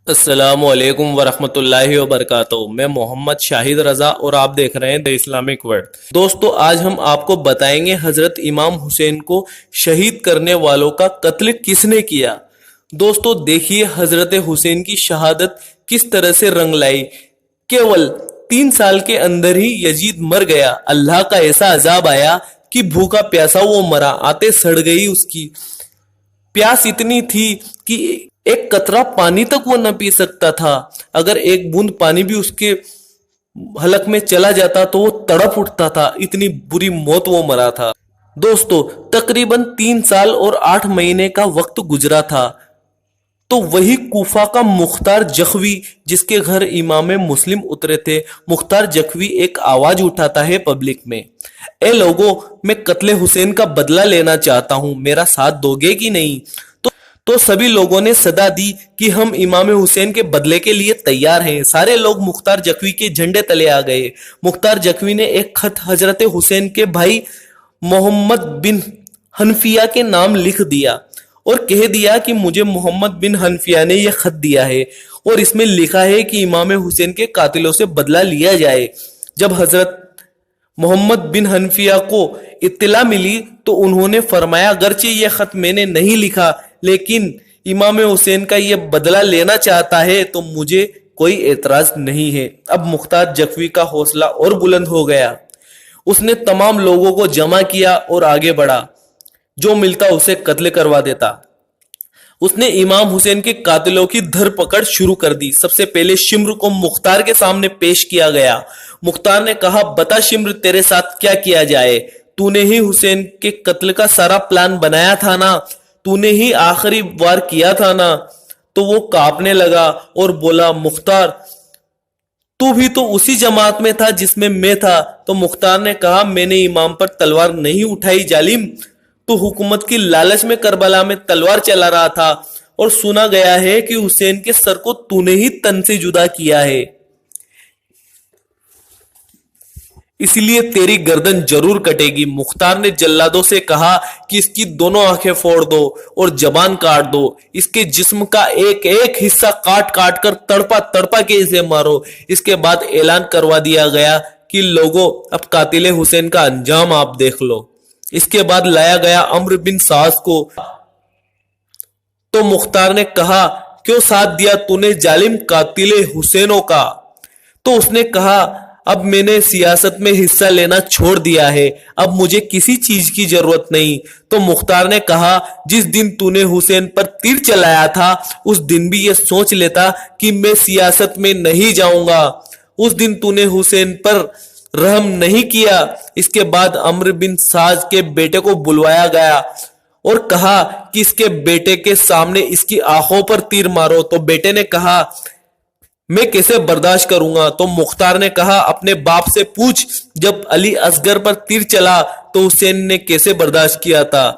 السلام علیکم ورحمۃ اللہ وبرکاتہ۔ میں محمد شاہد رضا اور آپ دیکھ رہے ہیں دی اسلامک ورلڈ۔ دوستو، آج ہم آپ کو بتائیں گے حضرت امام حسین کو شہید کرنے والوں کا قتل کس نے کیا۔ دوستو دیکھیے حضرت حسین کی شہادت کس طرح سے رنگ لائی۔ کیول 3 سال کے اندر ہی یزید مر گیا۔ اللہ کا ایسا عذاب آیا کہ بھوکا پیاسا وہ مرا، آتے سڑ گئی اس کی پیاس اتنی تھی کہ ایک قطرہ پانی تک وہ نہ پی سکتا تھا۔ اگر ایک بوند پانی بھی اس کے حلق میں چلا جاتا تو وہ تڑپ اٹھتا تھا، اتنی بری موت وہ مرا تھا۔ دوستو تقریباً 3 سال اور 8 مہینے کا وقت گزرا تھا تو وہی کوفہ کا مختار جخوی، جس کے گھر امام مسلم اترے تھے، مختار جخوی ایک آواز اٹھاتا ہے پبلک میں، اے لوگوں، میں قتل حسین کا بدلہ لینا چاہتا ہوں، میرا ساتھ دو گے کہ نہیں؟ تو سبھی لوگوں نے صدا دی کہ ہم امام حسین کے بدلے کے لیے تیار ہیں۔ سارے لوگ مختار جخوی کے جھنڈے تلے آ گئے۔ مختار جخوی نے ایک خط حضرت حسین کے بھائی محمد بن حنفیہ کے نام لکھ دیا اور کہہ دیا کہ مجھے محمد بن حنفیہ نے یہ خط دیا ہے اور اس میں لکھا ہے کہ امام حسین کے قاتلوں سے بدلہ لیا جائے۔ جب حضرت محمد بن حنفیہ کو اطلاع ملی تو انہوں نے فرمایا، اگرچہ یہ خط میں نے نہیں لکھا لیکن امام حسین کا یہ بدلہ لینا چاہتا ہے تو مجھے کوئی اعتراض نہیں ہے۔ اب مختار جخوی کا حوصلہ اور بلند ہو گیا۔ اس نے تمام لوگوں کو جمع کیا اور آگے بڑھا، جو ملتا اسے قتل کروا دیتا۔ اس نے امام حسین کے قاتلوں کی دھر پکڑ شروع کر دی۔ سب سے پہلے شمر کو مختار کے سامنے پیش کیا گیا۔ مختار نے کہا، بتا شمر، تیرے ساتھ کیا کیا جائے؟ تو نے ہی حسین کے قتل کا سارا پلان بنایا تھا نا، تو نے ہی آخری وار کیا تھا نا؟ تو وہ کانپنے لگا اور بولا، مختار تو بھی تو اسی جماعت میں تھا جس میں میں تھا۔ تو مختار نے کہا، میں نے امام پر تلوار نہیں اٹھائی ظالم، تو حکومت کی لالچ میں کربلا میں تلوار چلا رہا تھا اور سنا گیا ہے کہ حسین کے سر کو تو نے ہی تن سے جدا کیا ہے، اس لیے تیری گردن ضرور کٹے گی۔ مختار نے جلادوں سے کہا کہ اس کی دونوں آنکھیں پھوڑ دو اور زبان کاٹ دو، اس کے جسم کا ایک ایک حصہ کاٹ کاٹ کر تڑپا تڑپا کے اسے مارو۔ اس کے بعد اعلان کروا دیا گیا کہ لوگوں، اب قاتل حسین کا انجام آپ دیکھ لو۔ اس کے بعد لایا گیا عمرو بن سعد کو، تو مختار نے کہا، کیوں ساتھ دیا تو نے ظالم قاتل حسینوں کا؟ تو اس نے کہا، اب میں نے سیاست میں حصہ لینا چھوڑ دیا ہے، اب مجھے کسی چیز کی ضرورت نہیں۔ تو مختار نے کہا، جس دن تو نے حسین پر تیر چلایا تھا اس دن بھی یہ سوچ لیتا کہ میں سیاست میں نہیں جاؤں گا، اس دن تو نے حسین پر رحم نہیں کیا۔ اس کے بعد عمرو بن سعد کے بیٹے کو بلوایا گیا اور کہا کہ اس کے بیٹے کے سامنے اس کی آنکھوں پر تیر مارو۔ تو بیٹے نے کہا، میں کیسے برداشت کروں گا؟ تو مختار نے کہا، اپنے باپ سے پوچھ، جب علی اصغر پر تیر چلا تو حسین نے کیسے برداشت کیا تھا؟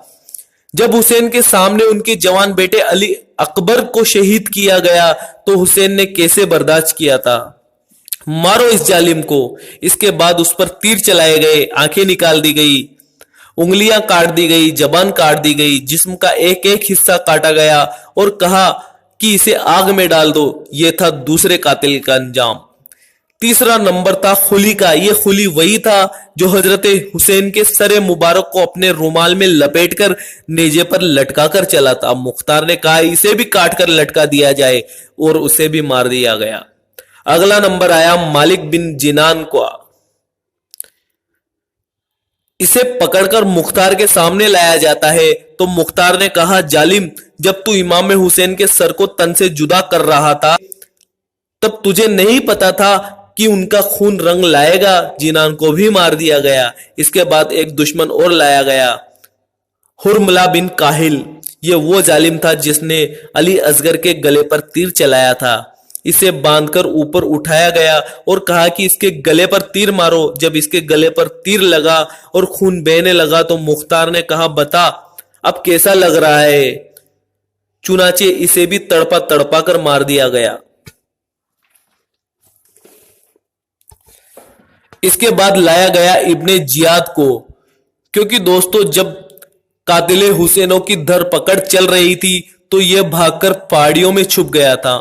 جب حسین کے سامنے ان کے جوان بیٹے علی اکبر کو شہید کیا گیا تو حسین نے کیسے برداشت کیا تھا؟ مارو اس ظالم کو۔ اس کے بعد اس پر تیر چلائے گئے، آنکھیں نکال دی گئی، انگلیاں کاٹ دی گئی، زبان کاٹ دی گئی، جسم کا ایک ایک حصہ کاٹا گیا اور کہا کہ اسے آگ میں ڈال دو۔ یہ تھا دوسرے قاتل کا انجام۔ تیسرا نمبر تھا خلی کا۔ یہ خلی وہی تھا جو حضرت حسین کے سر مبارک کو اپنے رومال میں لپیٹ کر نیزے پر لٹکا کر چلا تھا۔ مختار نے کہا، اسے بھی کاٹ کر لٹکا دیا جائے اور اسے بھی مار دیا گیا۔ اگلا نمبر آیا مالک بن جنان کو۔ اسے پکڑ کر مختار کے سامنے لایا جاتا ہے تو مختار نے کہا، ظالم، جب تو امام حسین کے سر کو تن سے جدا کر رہا تھا تب تجھے نہیں پتا تھا کہ ان کا خون رنگ لائے گا؟ جنان کو بھی مار دیا گیا۔ اس کے بعد ایک دشمن اور لایا گیا، حرملہ بن کاہل۔ یہ وہ ظالم تھا جس نے علی اصغر کے گلے پر تیر چلایا تھا۔ اسے باندھ کر اوپر اٹھایا گیا اور کہا کہ اس کے گلے پر تیر مارو۔ جب اس کے گلے پر تیر لگا اور خون بہنے لگا تو مختار نے کہا، بتا اب کیسا لگ رہا ہے؟ چنانچہ اسے بھی تڑپا تڑپا کر مار دیا گیا۔ اس کے بعد لایا گیا ابن زیاد کو، کیونکہ دوستو جب قاتل حسینوں کی دھر پکڑ چل رہی تھی تو یہ بھاگ کر پہاڑیوں میں چھپ گیا تھا۔